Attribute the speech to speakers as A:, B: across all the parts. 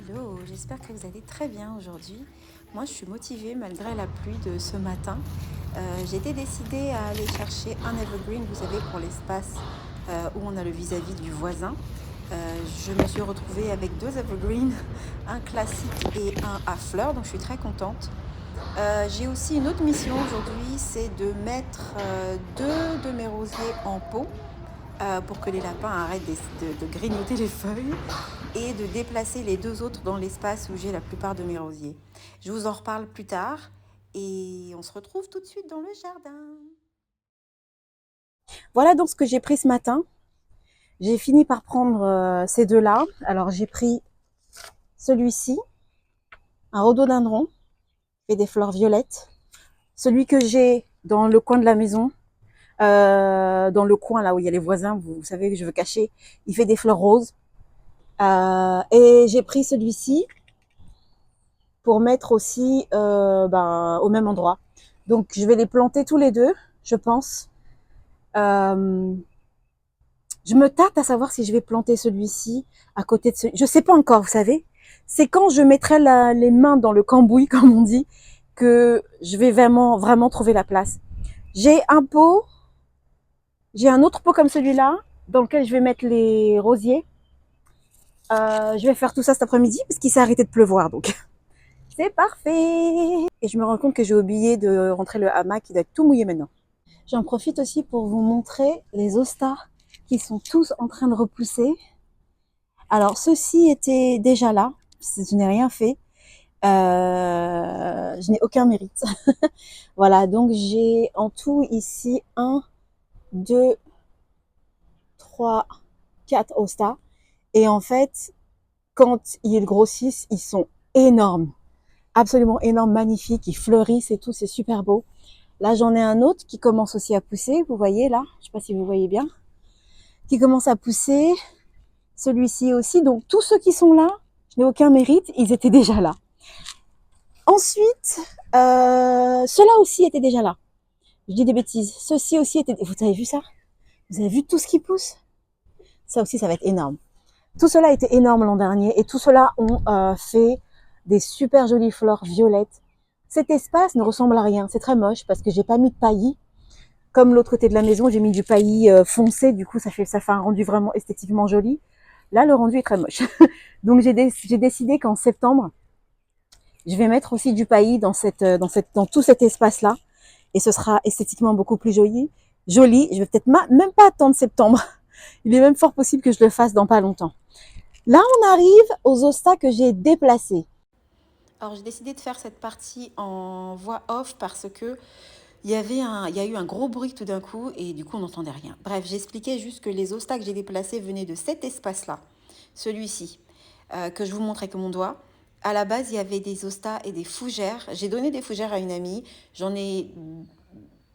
A: Hello, j'espère que vous allez très bien aujourd'hui. Moi, je suis motivée malgré la pluie de ce matin. J'ai été décidée à aller chercher un evergreen, vous savez, pour l'espace où on a le vis-à-vis du voisin. Je me suis retrouvée avec deux evergreens, un classique et un à fleurs, donc je suis très contente. J'ai aussi une autre mission aujourd'hui, c'est de mettre deux de mes rosiers en pot pour que les lapins arrêtent de grignoter les feuilles et de déplacer les deux autres dans l'espace où j'ai la plupart de mes rosiers. Je vous en reparle plus tard et on se retrouve tout de suite dans le jardin. Voilà donc ce que j'ai pris ce matin. J'ai fini par prendre ces deux-là. Alors j'ai pris celui-ci, un rhododendron et des fleurs violettes. Celui que j'ai dans le coin de la maison, dans le coin là où il y a les voisins, vous savez que je veux cacher, il fait des fleurs roses. Et j'ai pris celui-ci pour mettre aussi au même endroit. Donc je vais les planter tous les deux, je pense. Je me tâte à savoir si je vais planter celui-ci à côté de celui. Je sais pas encore, vous savez. C'est quand je mettrai les mains dans le cambouis, comme on dit, que je vais vraiment trouver la place. J'ai un pot, j'ai un autre pot comme celui-là, dans lequel je vais mettre les rosiers. Je vais faire tout ça cet après-midi parce qu'il s'est arrêté de pleuvoir, donc c'est parfait. Et je me rends compte que j'ai oublié de rentrer le hamac, il doit être tout mouillé maintenant. J'en profite aussi pour vous montrer les ostas qui sont tous en train de repousser. Alors, ceux-ci étaient déjà là, je n'ai rien fait. Je n'ai aucun mérite. Voilà, donc j'ai en tout ici 1, 2, 3, 4 ostas. Et en fait, quand ils grossissent, ils sont énormes. Absolument énormes, magnifiques, ils fleurissent et tout, c'est super beau. Là, j'en ai un autre qui commence aussi à pousser, vous voyez là, je sais pas si vous voyez bien, qui commence à pousser. Celui-ci aussi, donc tous ceux qui sont là, je n'ai aucun mérite, ils étaient déjà là. Ensuite, ceux-là aussi étaient déjà là. Je dis des bêtises. Ceux-ci aussi étaient... Vous avez vu ça? Vous avez vu tout ce qui pousse? Ça aussi, ça va être énorme. Tout cela était énorme l'an dernier et tout cela ont fait des super jolies fleurs violettes. Cet espace ne ressemble à rien. C'est très moche parce que j'ai pas mis de paillis. Comme l'autre côté de la maison, j'ai mis du paillis foncé. Du coup, ça fait un rendu vraiment esthétiquement joli. Là, le rendu est très moche. Donc, j'ai décidé qu'en septembre, je vais mettre aussi du paillis dans tout cet espace-là. Et ce sera esthétiquement beaucoup plus joli. Je vais peut-être même pas attendre septembre. Il est même fort possible que je le fasse dans pas longtemps. Là, on arrive aux ostas que j'ai déplacés. Alors, j'ai décidé de faire cette partie en voix off parce que il y a eu un gros bruit tout d'un coup et du coup, on n'entendait rien. Bref, j'expliquais juste que les ostas que j'ai déplacés venaient de cet espace-là, celui-ci, que je vous montre avec mon doigt. À la base, il y avait des ostas et des fougères. J'ai donné des fougères à une amie. J'en ai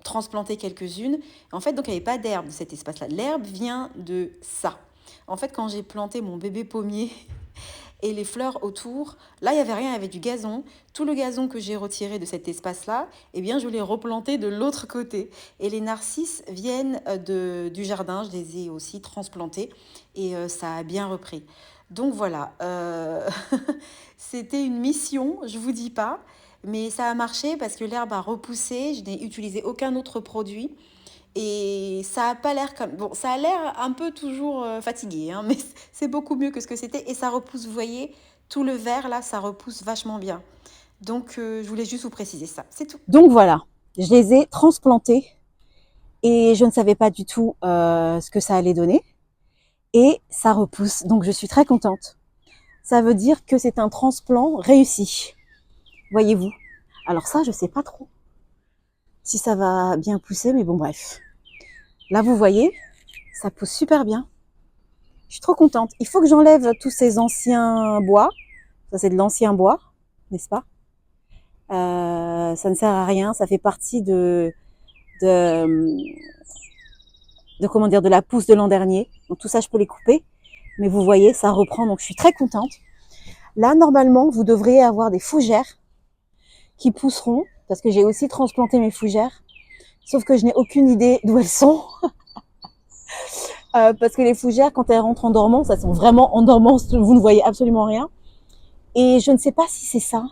A: transplanté quelques-unes. En fait, donc, il n'y avait pas d'herbe de cet espace-là. L'herbe vient de ça. En fait, quand j'ai planté mon bébé pommier et les fleurs autour, là, il n'y avait rien, il y avait du gazon. Tout le gazon que j'ai retiré de cet espace-là, eh bien, je l'ai replanté de l'autre côté. Et les narcisses viennent du jardin, je les ai aussi transplantés et ça a bien repris. Donc voilà, c'était une mission, je vous dis pas, mais ça a marché parce que l'herbe a repoussé, je n'ai utilisé aucun autre produit. Et ça a pas l'air comme... Bon, ça a l'air un peu toujours fatigué, hein, mais c'est beaucoup mieux que ce que c'était. Et ça repousse, vous voyez, tout le vert, là, ça repousse vachement bien. Donc, je voulais juste vous préciser ça, c'est tout. Donc voilà, je les ai transplantés et je ne savais pas du tout ce que ça allait donner. Et ça repousse, donc je suis très contente. Ça veut dire que c'est un transplant réussi, voyez-vous. Alors ça, je sais pas trop si ça va bien pousser, mais bon, bref. Là, vous voyez, ça pousse super bien. Je suis trop contente. Il faut que j'enlève tous ces anciens bois. Ça, c'est de l'ancien bois, n'est-ce pas? Ça ne sert à rien. Ça fait partie de, comment dire, de la pousse de l'an dernier. Donc tout ça, je peux les couper. Mais vous voyez, ça reprend. Donc je suis très contente. Là, normalement, vous devriez avoir des fougères qui pousseront, parce que j'ai aussi transplanté mes fougères. Sauf que je n'ai aucune idée d'où elles sont. Parce que les fougères, quand elles rentrent en dormance, elles sont vraiment en dormance, vous ne voyez absolument rien. Et je ne sais pas si c'est ça.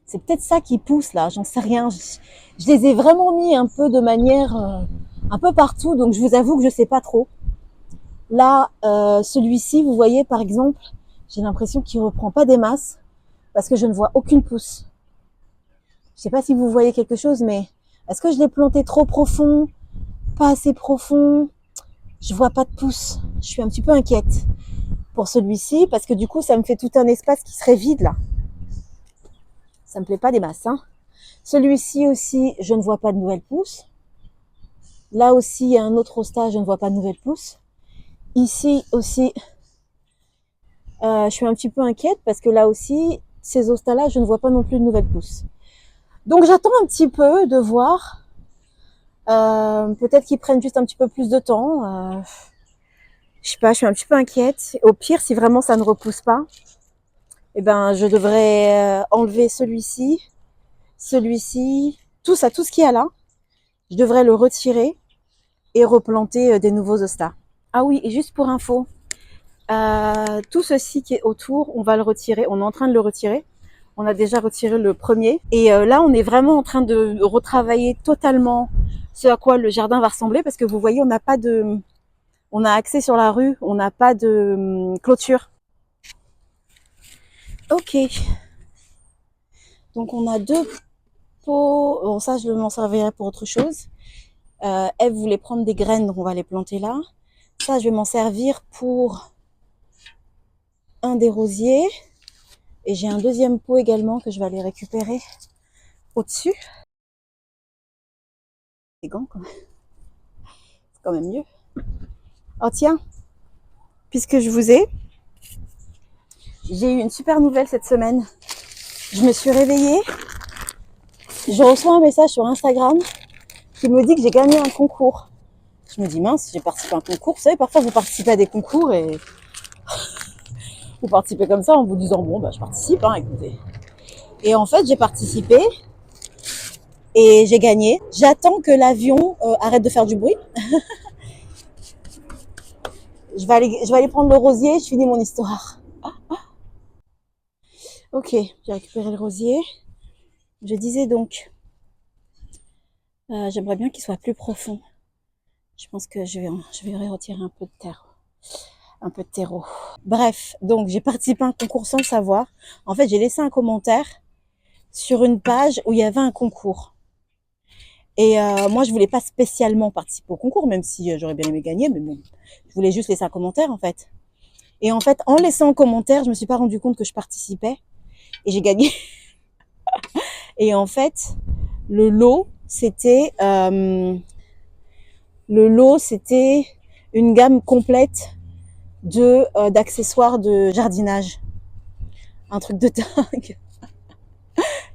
A: C'est peut-être ça qui pousse là, j'en sais rien. Je les ai vraiment mis un peu de manière un peu partout, donc je vous avoue que je sais pas trop. Là, celui-ci, vous voyez par exemple, j'ai l'impression qu'il reprend pas des masses parce que je ne vois aucune pousse. Je sais pas si vous voyez quelque chose, mais est-ce que je l'ai planté trop profond, pas assez profond? Je vois pas de pousse. Je suis un petit peu inquiète pour celui-ci parce que du coup, ça me fait tout un espace qui serait vide là. Ça me plaît pas des masses, hein. Celui-ci aussi, je ne vois pas de nouvelles pousses. Là aussi, il y a un autre hosta, je ne vois pas de nouvelles pousses. Ici aussi, je suis un petit peu inquiète parce que là aussi, ces hostas-là, je ne vois pas non plus de nouvelles pousses. Donc j'attends un petit peu de voir. Peut-être qu'ils prennent juste un petit peu plus de temps. Je sais pas, je suis un petit peu inquiète. Au pire, si vraiment ça ne repousse pas, eh ben, je devrais enlever celui-ci, tout ça, tout ce qu'il y a là. Je devrais le retirer et replanter des nouveaux hostas. Ah oui, et juste pour info, tout ceci qui est autour, on va le retirer. On est en train de le retirer. On a déjà retiré le premier. Et là, on est vraiment en train de retravailler totalement ce à quoi le jardin va ressembler parce que vous voyez, on a accès sur la rue, on n'a pas de clôture. Ok. Donc on a deux pots. Bon, ça, je m'en servirai pour autre chose. Eve voulait prendre des graines, donc on va les planter là. Ça, je vais m'en servir pour un des rosiers. Et j'ai un deuxième pot également que je vais aller récupérer au-dessus. Les gants, quand même. C'est quand même mieux. Oh tiens, puisque je vous ai, j'ai eu une super nouvelle cette semaine. Je me suis réveillée, je reçois un message sur Instagram qui me dit que j'ai gagné un concours. Je me dis mince, j'ai participé à un concours. Vous savez, parfois vous participez à des concours et vous participez comme ça en vous disant bon bah je participe, hein, écoutez. Et en fait j'ai participé et j'ai gagné. J'attends que l'avion arrête de faire du bruit. Je vais aller prendre le rosier, je finis mon histoire. Ok, j'ai récupéré le rosier. Je disais donc, j'aimerais bien qu'il soit plus profond. Je pense que je vais retirer un peu de terre, un peu de terreau. Bref, donc j'ai participé à un concours sans le savoir. En fait, j'ai laissé un commentaire sur une page où il y avait un concours. Et moi, je voulais pas spécialement participer au concours, même si j'aurais bien aimé gagner, mais bon, je voulais juste laisser un commentaire en fait. Et en fait, en laissant un commentaire, je me suis pas rendu compte que je participais et j'ai gagné. Et en fait, le lot, c'était une gamme complète d'accessoires de jardinage. Un truc de dingue.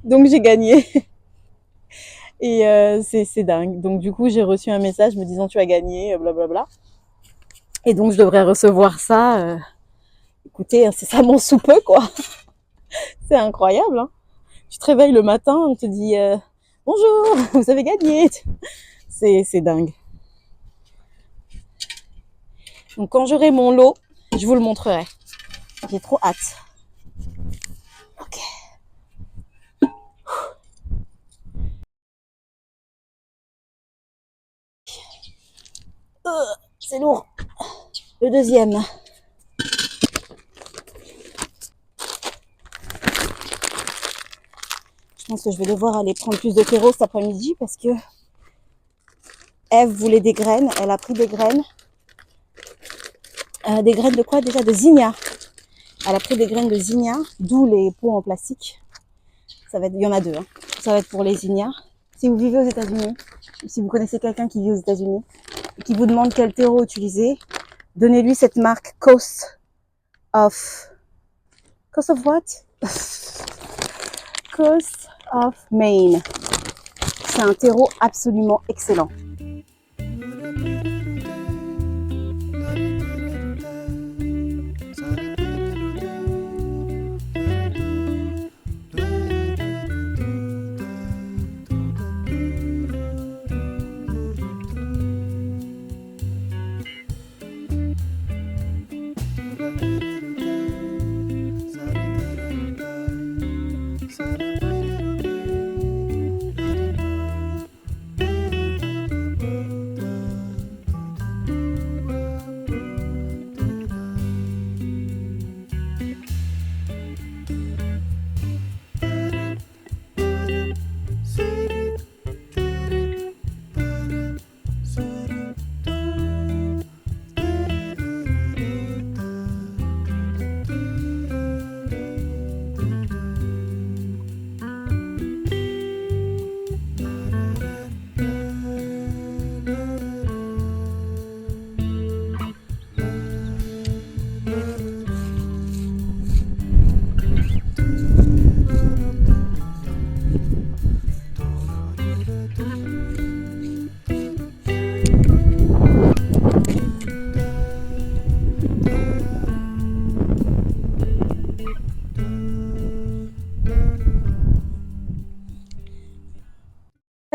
A: Donc j'ai gagné. Et c'est dingue. Donc du coup, j'ai reçu un message me disant tu as gagné, blablabla. Et donc je devrais recevoir ça. Écoutez, c'est ça mon soupe, quoi. C'est incroyable, hein. Tu te réveilles le matin, on te dit bonjour, vous avez gagné. C'est dingue. Donc quand j'aurai mon lot, je vous le montrerai. J'ai trop hâte. Ok. C'est lourd. Le deuxième. Je pense que je vais devoir aller prendre plus de terreau cet après-midi parce que Eve voulait des graines. Elle a pris des graines. Des graines de quoi déjà? De zinnia. Elle a pris des graines de zinnia, d'où les pots en plastique. Il y en a deux, hein. Ça va être pour les zinnias. Si vous vivez aux États-Unis, si vous connaissez quelqu'un qui vit aux États-Unis et qui vous demande quel terreau utiliser, donnez-lui cette marque Coast of what? Coast of Maine. C'est un terreau absolument excellent.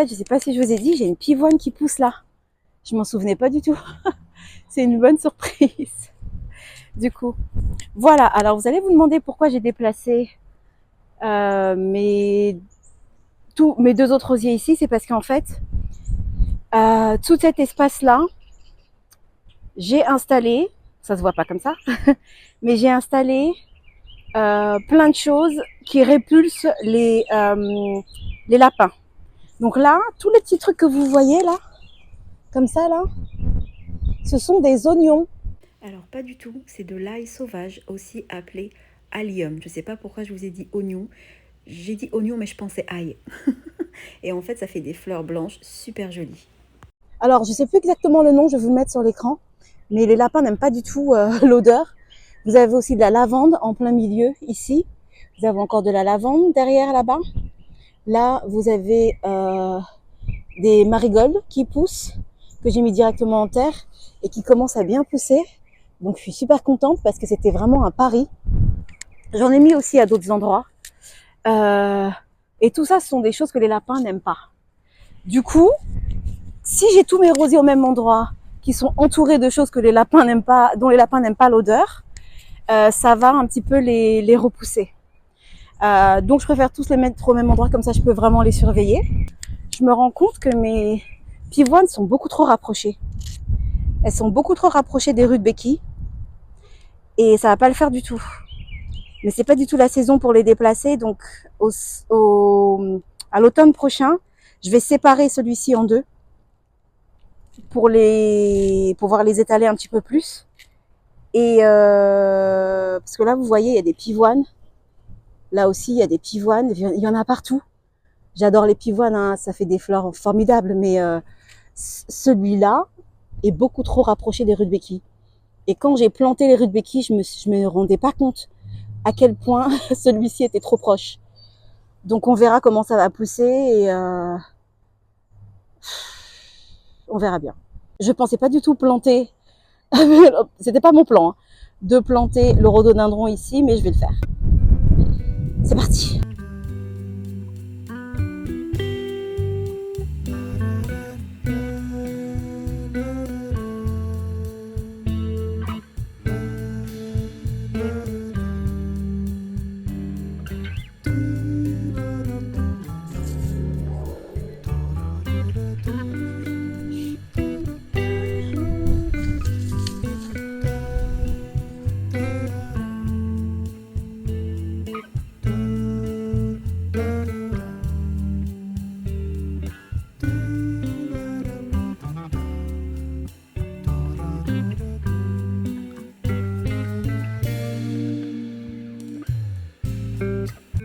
A: Je sais pas si je vous ai dit, j'ai une pivoine qui pousse là. Je m'en souvenais pas du tout. C'est une bonne surprise. Du coup, voilà. Alors vous allez vous demander pourquoi j'ai déplacé mes deux autres rosiers ici. C'est parce qu'en fait, tout cet espace-là, j'ai installé, ça se voit pas comme ça, mais j'ai installé plein de choses qui répulsent les lapins. Donc là, tous les petits trucs que vous voyez là, comme ça là, ce sont des oignons. Alors pas du tout, c'est de l'ail sauvage, aussi appelé allium. Je sais pas pourquoi je vous ai dit oignon. J'ai dit oignon mais je pensais ail. Et en fait ça fait des fleurs blanches super jolies. Alors je sais plus exactement le nom, je vais vous le mettre sur l'écran. Mais les lapins n'aiment pas du tout l'odeur. Vous avez aussi de la lavande en plein milieu ici. Vous avez encore de la lavande derrière là-bas. Là, vous avez des marigoldes qui poussent, que j'ai mis directement en terre et qui commencent à bien pousser. Donc je suis super contente parce que c'était vraiment un pari. J'en ai mis aussi à d'autres endroits. Et tout ça, ce sont des choses que les lapins n'aiment pas. Du coup, si j'ai tous mes rosiers au même endroit, qui sont entourés de choses que les lapins n'aiment pas, dont les lapins n'aiment pas l'odeur, ça va un petit peu les repousser. Donc je préfère tous les mettre au même endroit, comme ça je peux vraiment les surveiller. Je me rends compte que mes pivoines sont beaucoup trop rapprochées. Elles sont beaucoup trop rapprochées des rudbeckies et ça va pas le faire du tout. Mais c'est pas du tout la saison pour les déplacer, donc à l'automne prochain, je vais séparer celui-ci en deux pour pouvoir les étaler un petit peu plus. Et parce que là, vous voyez, il y a des pivoines. Là aussi, il y a des pivoines. Il y en a partout. J'adore les pivoines, hein, ça fait des fleurs formidables, mais celui-là est beaucoup trop rapproché des rudbeckies. Et quand j'ai planté les rudbeckies, je me rendais pas compte à quel point celui-ci était trop proche. Donc on verra comment ça va pousser et on verra bien. Je pensais pas du tout planter, c'était pas mon plan, hein, de planter le rhododendron ici, mais je vais le faire. C'est parti.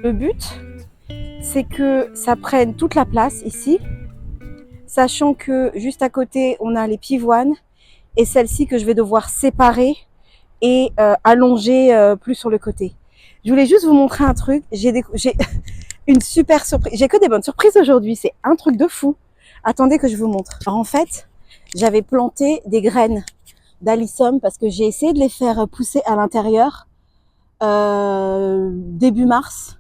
A: Le but, c'est que ça prenne toute la place ici, sachant que juste à côté, on a les pivoines et celle-ci que je vais devoir séparer et allonger plus sur le côté. Je voulais juste vous montrer un truc. J'ai une super surprise. J'ai que des bonnes surprises aujourd'hui. C'est un truc de fou. Attendez que je vous montre. Alors en fait, j'avais planté des graines d'alyssum parce que j'ai essayé de les faire pousser à l'intérieur début mars.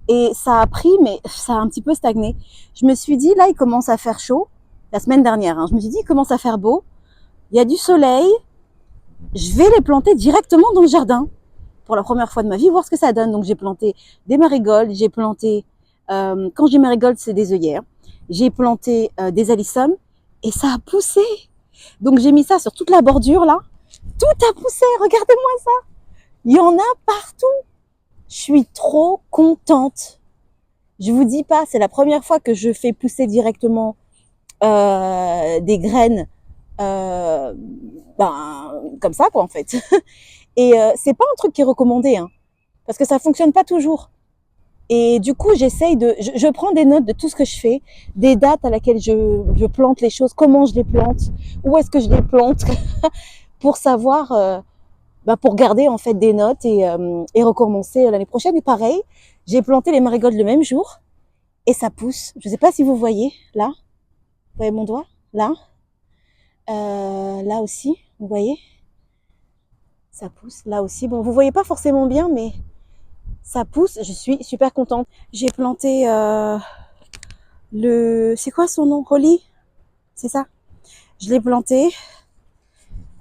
A: Et ça a pris, mais ça a un petit peu stagné. Je me suis dit, là, il commence à faire chaud. La semaine dernière, hein, je me suis dit, il commence à faire beau. Il y a du soleil. Je vais les planter directement dans le jardin. Pour la première fois de ma vie, voir ce que ça donne. Donc, j'ai planté des marigoldes. J'ai planté, quand j'ai marigoldes, c'est des œillères. J'ai planté des alyssums. Et ça a poussé. Donc, j'ai mis ça sur toute la bordure, là. Tout a poussé. Regardez-moi ça. Il y en a partout. Je suis trop contente. Je vous dis pas, c'est la première fois que je fais pousser directement des graines comme ça quoi en fait. Et c'est pas un truc qui est recommandé, hein, parce que ça fonctionne pas toujours. Et du coup, je prends des notes de tout ce que je fais, des dates à laquelle je plante les choses, comment je les plante, où est-ce que je les plante, pour savoir, pour garder en fait des notes et recommencer l'année prochaine. Et pareil, j'ai planté les marigoldes le même jour et ça pousse. Je sais pas si vous voyez là, vous voyez mon doigt là, là aussi, vous voyez, ça pousse là aussi. Bon, vous voyez pas forcément bien, mais ça pousse. Je suis super contente. J'ai planté c'est quoi son nom? Holly? C'est ça? Je l'ai planté.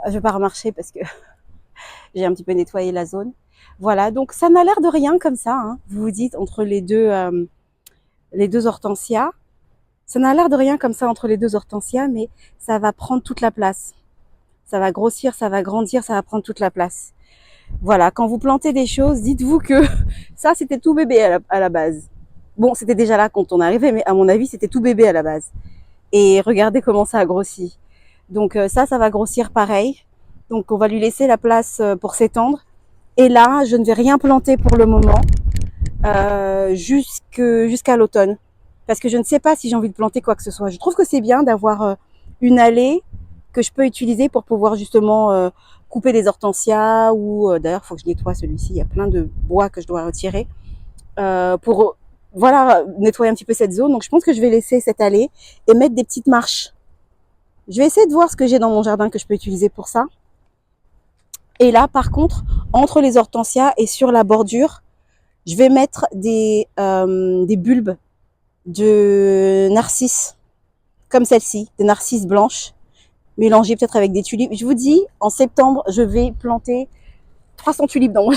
A: Je vais pas remarcher parce que j'ai un petit peu nettoyé la zone. Voilà, donc ça n'a l'air de rien comme ça, hein. Vous vous dites entre les deux hortensias. Ça n'a l'air de rien comme ça entre les deux hortensias, mais ça va prendre toute la place. Ça va grossir, ça va grandir, ça va prendre toute la place. Voilà, quand vous plantez des choses, dites-vous que ça, c'était tout bébé à la base. Bon, c'était déjà là quand on arrivait, mais à mon avis, c'était tout bébé à la base. Et regardez comment ça a grossi. Donc ça va grossir pareil. Donc on va lui laisser la place pour s'étendre. Et là, je ne vais rien planter pour le moment jusqu'à l'automne. Parce que je ne sais pas si j'ai envie de planter quoi que ce soit. Je trouve que c'est bien d'avoir une allée que je peux utiliser pour pouvoir justement couper des hortensias ou d'ailleurs, il faut que je nettoie celui-ci. Il y a plein de bois que je dois retirer pour voilà, nettoyer un petit peu cette zone. Donc je pense que je vais laisser cette allée et mettre des petites marches. Je vais essayer de voir ce que j'ai dans mon jardin que je peux utiliser pour ça. Et là, par contre, entre les hortensias et sur la bordure, je vais mettre des bulbes de narcisses, comme celle-ci, des narcisses blanches, mélangées peut-être avec des tulipes. Je vous dis, en septembre, je vais planter 300 tulipes dans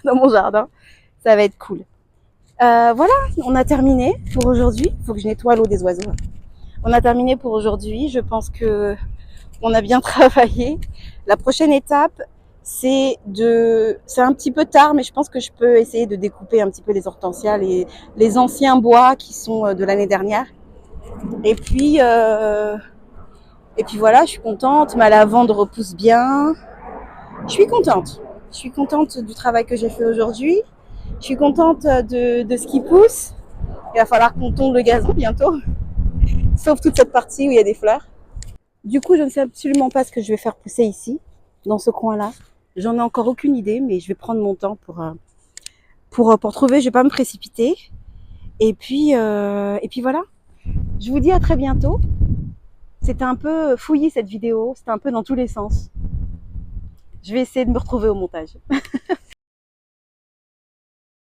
A: dans mon jardin. Ça va être cool. Voilà, on a terminé pour aujourd'hui. Il faut que je nettoie l'eau des oiseaux. On a terminé pour aujourd'hui. Je pense que on a bien travaillé. La prochaine étape, c'est un petit peu tard, mais je pense que je peux essayer de découper un petit peu les hortensias, les anciens bois qui sont de l'année dernière. Et puis voilà, je suis contente. Ma lavande repousse bien. Je suis contente. Je suis contente du travail que j'ai fait aujourd'hui. Je suis contente de ce qui pousse. Il va falloir qu'on tonde le gazon bientôt. Sauf toute cette partie où il y a des fleurs. Du coup, je ne sais absolument pas ce que je vais faire pousser ici, dans ce coin-là. J'en ai encore aucune idée, mais je vais prendre mon temps pour trouver. Je vais pas me précipiter. Et puis voilà. Je vous dis à très bientôt. C'était un peu fouillis cette vidéo. C'était un peu dans tous les sens. Je vais essayer de me retrouver au montage.